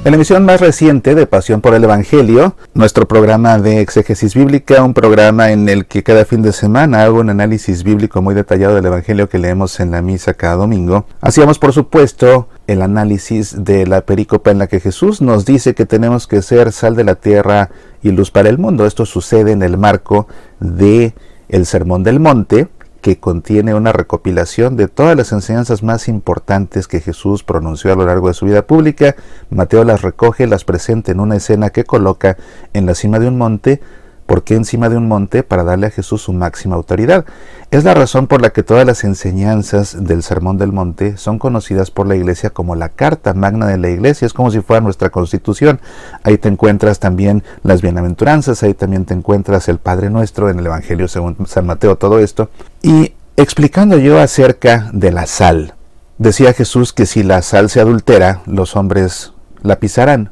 En la emisión más reciente de Pasión por el Evangelio, nuestro programa de exégesis bíblica, un programa en el que cada fin de semana hago un análisis bíblico muy detallado del Evangelio que leemos en la misa cada domingo, hacíamos por supuesto el análisis de la perícopa en la que Jesús nos dice que tenemos que ser sal de la tierra y luz para el mundo. Esto sucede en el marco de el Sermón del Monte, que contiene una recopilación de todas las enseñanzas más importantes que Jesús pronunció a lo largo de su vida pública. Mateo las recoge, las presenta en una escena que coloca en la cima de un monte. ¿Por qué encima de un monte? Para darle a Jesús su máxima autoridad. Es la razón por la que todas las enseñanzas del Sermón del Monte son conocidas por la Iglesia como la Carta Magna de la Iglesia. Es como si fuera nuestra Constitución. Ahí te encuentras también las bienaventuranzas, ahí también te encuentras el Padre Nuestro en el Evangelio según San Mateo, todo esto. Y explicando yo acerca de la sal, decía Jesús que si la sal se adultera, los hombres la pisarán.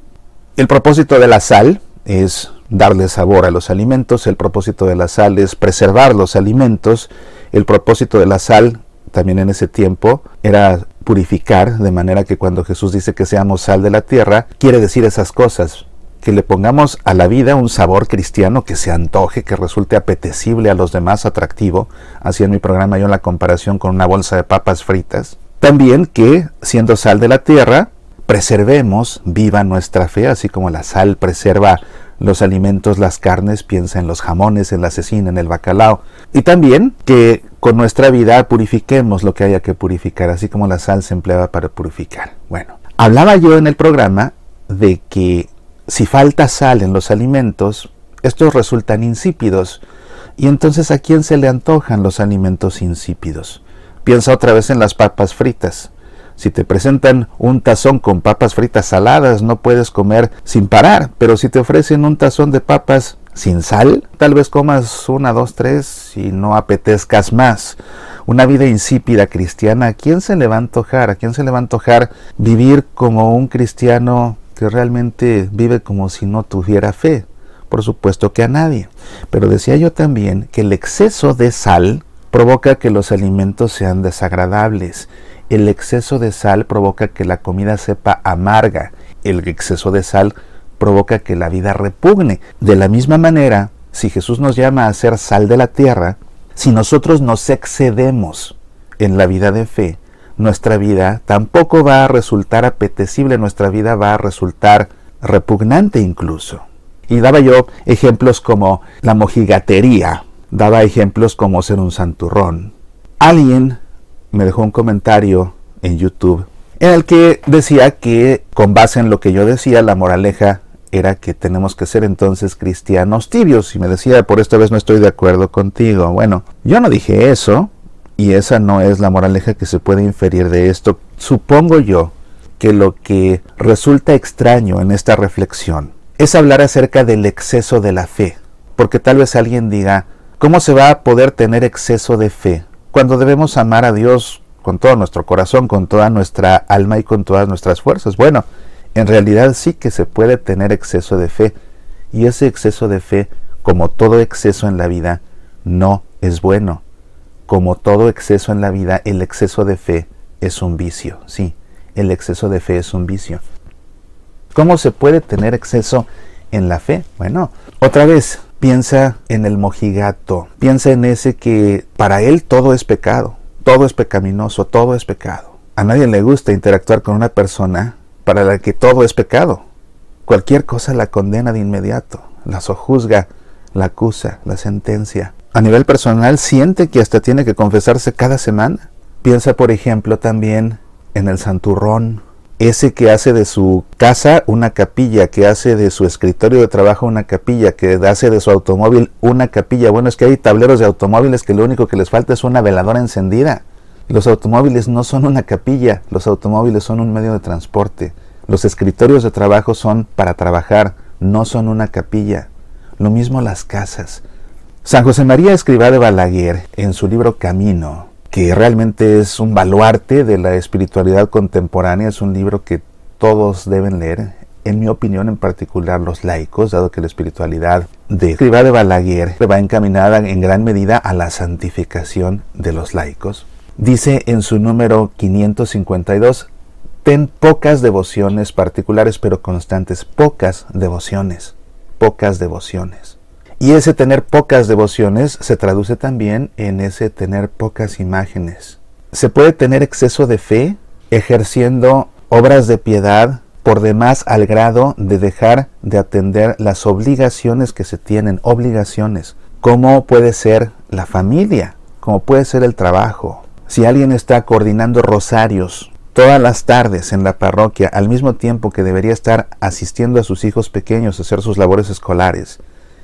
El propósito de la sal es darle sabor a los alimentos, el propósito de la sal es preservar los alimentos, el propósito de la sal también en ese tiempo era purificar, de manera que cuando Jesús dice que seamos sal de la tierra, quiere decir esas cosas, que le pongamos a la vida un sabor cristiano que se antoje, que resulte apetecible a los demás, atractivo. Hacía en mi programa yo la comparación con una bolsa de papas fritas. También que, siendo sal de la tierra, preservemos viva nuestra fe, así como la sal preserva los alimentos, las carnes, piensa en los jamones, en la cecina, en el bacalao. Y también que con nuestra vida purifiquemos lo que haya que purificar, así como la sal se empleaba para purificar. Bueno, hablaba yo en el programa de que si falta sal en los alimentos, estos resultan insípidos. Y entonces, ¿a quién se le antojan los alimentos insípidos? Piensa otra vez en las papas fritas. Si te presentan un tazón con papas fritas saladas, no puedes comer sin parar. Pero si te ofrecen un tazón de papas sin sal, tal vez comas 1, 2, 3 y no apetezcas más. Una vida insípida cristiana, ¿a quién se le va a antojar? ¿A quién se le va a antojar vivir como un cristiano que realmente vive como si no tuviera fe? Por supuesto que a nadie. Pero decía yo también que el exceso de sal provoca que los alimentos sean desagradables. El exceso de sal provoca que la comida sepa amarga. El exceso de sal provoca que la vida repugne. De la misma manera, si Jesús nos llama a ser sal de la tierra, si nosotros nos excedemos en la vida de fe, nuestra vida tampoco va a resultar apetecible, nuestra vida va a resultar repugnante incluso. Y daba yo ejemplos como la mojigatería, daba ejemplos como ser un santurrón. Alguien me dejó un comentario en YouTube en el que decía que, con base en lo que yo decía, la moraleja era que tenemos que ser entonces cristianos tibios. Y me decía, por esta vez no estoy de acuerdo contigo. Bueno, yo no dije eso, y esa no es la moraleja que se puede inferir de esto. Supongo yo que lo que resulta extraño en esta reflexión es hablar acerca del exceso de la fe. Porque tal vez alguien diga, ¿cómo se va a poder tener exceso de fe cuando debemos amar a Dios con todo nuestro corazón, con toda nuestra alma y con todas nuestras fuerzas? Bueno, en realidad sí que se puede tener exceso de fe, y ese exceso de fe, como todo exceso en la vida, no es bueno. Como todo exceso en la vida, el exceso de fe es un vicio. Sí, el exceso de fe es un vicio. ¿Cómo se puede tener exceso en la fe? Bueno, otra vez, piensa en el mojigato, piensa en ese que para él todo es pecado, todo es pecaminoso, todo es pecado. A nadie le gusta interactuar con una persona para la que todo es pecado. Cualquier cosa la condena de inmediato, la sojuzga, la acusa, la sentencia. A nivel personal siente que hasta tiene que confesarse cada semana. Piensa, por ejemplo, también en el santurrón, ese que hace de su casa una capilla, que hace de su escritorio de trabajo una capilla, que hace de su automóvil una capilla. Bueno, es que hay tableros de automóviles que lo único que les falta es una veladora encendida. Los automóviles no son una capilla, los automóviles son un medio de transporte. Los escritorios de trabajo son para trabajar, no son una capilla. Lo mismo las casas. San José María Escrivá de Balaguer, en su libro Camino, que realmente es un baluarte de la espiritualidad contemporánea, es un libro que todos deben leer, en mi opinión, en particular los laicos, dado que la espiritualidad de Escrivá de Balaguer va encaminada en gran medida a la santificación de los laicos. Dice en su número 552, Ten pocas devociones particulares pero constantes, pocas devociones. Y ese tener pocas devociones se traduce también en ese tener pocas imágenes. Se puede tener exceso de fe ejerciendo obras de piedad por demás al grado de dejar de atender las obligaciones que se tienen, obligaciones, como puede ser la familia, como puede ser el trabajo. Si alguien está coordinando rosarios todas las tardes en la parroquia, al mismo tiempo que debería estar asistiendo a sus hijos pequeños a hacer sus labores escolares,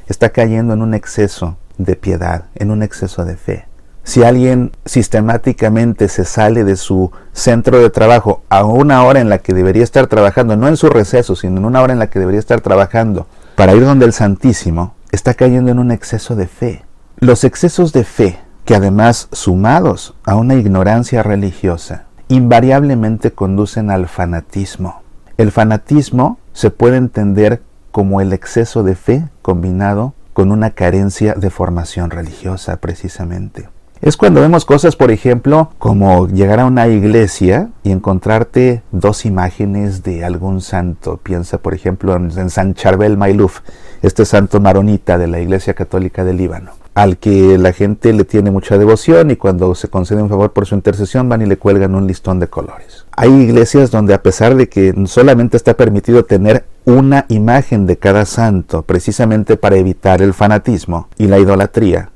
está cayendo en un exceso de piedad, en un exceso de fe. Si alguien sistemáticamente se sale de su centro de trabajo a una hora en la que debería estar trabajando, no en su receso, sino en una hora en la que debería estar trabajando, para ir donde el Santísimo, está cayendo en un exceso de fe. Los excesos de fe, que además sumados a una ignorancia religiosa, invariablemente conducen al fanatismo. El fanatismo se puede entender como el exceso de fe combinado con una carencia de formación religiosa, precisamente. Es cuando vemos cosas, por ejemplo, como llegar a una iglesia y encontrarte dos imágenes de algún santo. Piensa, por ejemplo, en San Charbel Mailuf, este santo maronita de la Iglesia Católica del Líbano, al que la gente le tiene mucha devoción y cuando se concede un favor por su intercesión van y le cuelgan un listón de colores. Hay iglesias donde, a pesar de que solamente está permitido tener una imagen de cada santo, precisamente para evitar el fanatismo y la idolatría,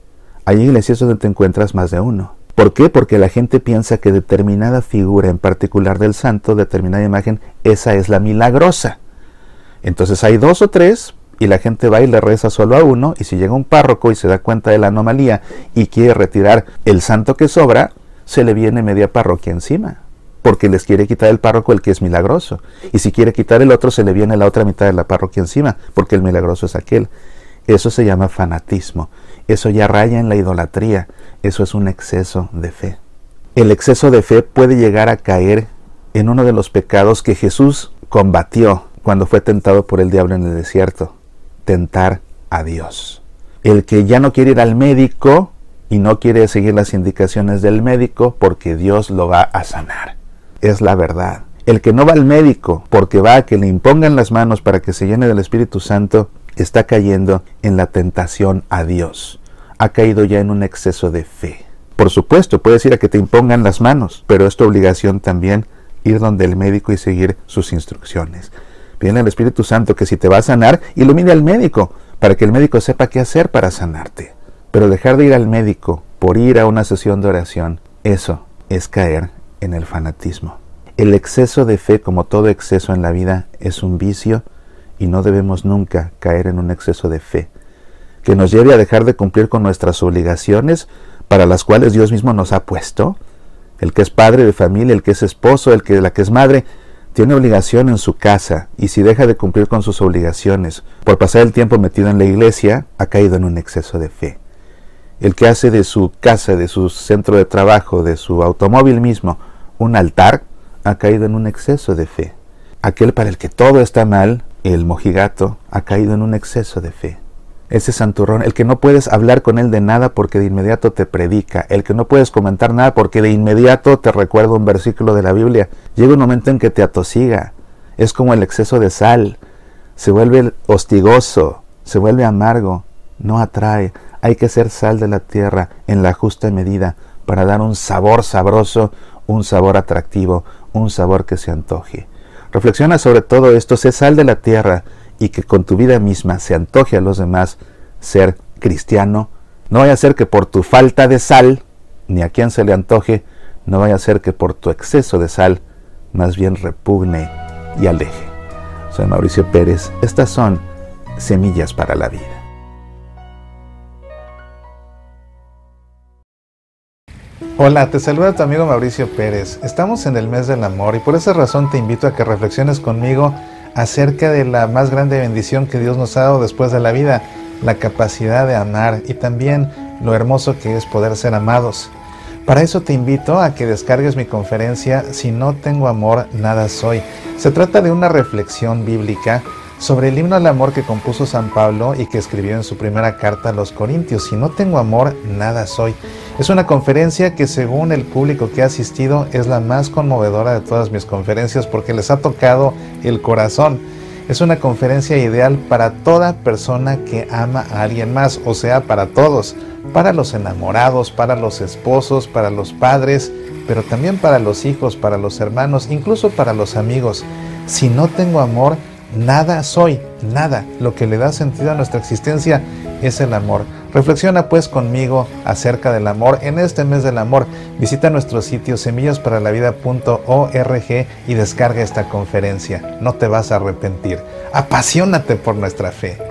hay iglesias donde te encuentras más de uno. ¿Por qué? Porque la gente piensa que determinada figura en particular del santo, determinada imagen, esa es la milagrosa. Entonces hay dos o tres y la gente va y le reza solo a uno, y si llega un párroco y se da cuenta de la anomalía y quiere retirar el santo que sobra, se le viene media parroquia encima, porque les quiere quitar el párroco el que es milagroso. Y si quiere quitar el otro, se le viene la otra mitad de la parroquia encima, porque el milagroso es aquel. Eso se llama fanatismo. Eso ya raya en la idolatría. Eso es un exceso de fe. El exceso de fe puede llegar a caer en uno de los pecados que Jesús combatió cuando fue tentado por el diablo en el desierto. Tentar a Dios. El que ya no quiere ir al médico y no quiere seguir las indicaciones del médico porque Dios lo va a sanar. Es la verdad. El que no va al médico porque va a que le impongan las manos para que se llene del Espíritu Santo, está cayendo en la tentación a Dios. Ha caído ya en un exceso de fe. Por supuesto, puedes ir a que te impongan las manos, pero es tu obligación también ir donde el médico y seguir sus instrucciones. Pídele al Espíritu Santo que si te va a sanar, ilumine al médico, para que el médico sepa qué hacer para sanarte. Pero dejar de ir al médico por ir a una sesión de oración, eso es caer en el fanatismo. El exceso de fe, como todo exceso en la vida, es un vicio, y no debemos nunca caer en un exceso de fe que nos lleve a dejar de cumplir con nuestras obligaciones para las cuales Dios mismo nos ha puesto. El que es padre de familia, el que es esposo, la que es madre, tiene obligación en su casa, y si deja de cumplir con sus obligaciones por pasar el tiempo metido en la iglesia, ha caído en un exceso de fe. El que hace de su casa, de su centro de trabajo, de su automóvil mismo, un altar, ha caído en un exceso de fe. Aquel para el que todo está mal, el mojigato, ha caído en un exceso de fe. Ese santurrón, el que no puedes hablar con él de nada porque de inmediato te predica, el que no puedes comentar nada porque de inmediato te recuerda un versículo de la Biblia, llega un momento en que te atosiga. Es como el exceso de sal, se vuelve hostigoso, se vuelve amargo, no atrae. Hay que ser sal de la tierra en la justa medida para dar un sabor sabroso, un sabor atractivo, un sabor que se antoje. Reflexiona sobre todo esto, sé sal de la tierra y que con tu vida misma se antoje a los demás ser cristiano. No vaya a ser que por tu falta de sal, ni a quien se le antoje, no vaya a ser que por tu exceso de sal, más bien repugne y aleje. Soy Mauricio Pérez, estas son Semillas para la Vida. Hola, te saluda tu amigo Mauricio Pérez. Estamos en el mes del amor y por esa razón te invito a que reflexiones conmigo acerca de la más grande bendición que Dios nos ha dado después de la vida, la capacidad de amar y también lo hermoso que es poder ser amados. Para eso te invito a que descargues mi conferencia Si no tengo amor, nada soy. Se trata de una reflexión bíblica sobre el himno al amor que compuso San Pablo y que escribió en su primera carta a los Corintios. Si no tengo amor, nada soy. Es una conferencia que, según el público que ha asistido, es la más conmovedora de todas mis conferencias porque les ha tocado el corazón. Es una conferencia ideal para toda persona que ama a alguien más, o sea, para todos, para los enamorados, para los esposos, para los padres, pero también para los hijos, para los hermanos, incluso para los amigos. Si no tengo amor, nada soy, nada. Lo que le da sentido a nuestra existencia es el amor. Reflexiona pues conmigo acerca del amor en este mes del amor. Visita nuestro sitio semillasparalavida.org y descarga esta conferencia. No te vas a arrepentir. Apasionate por nuestra fe.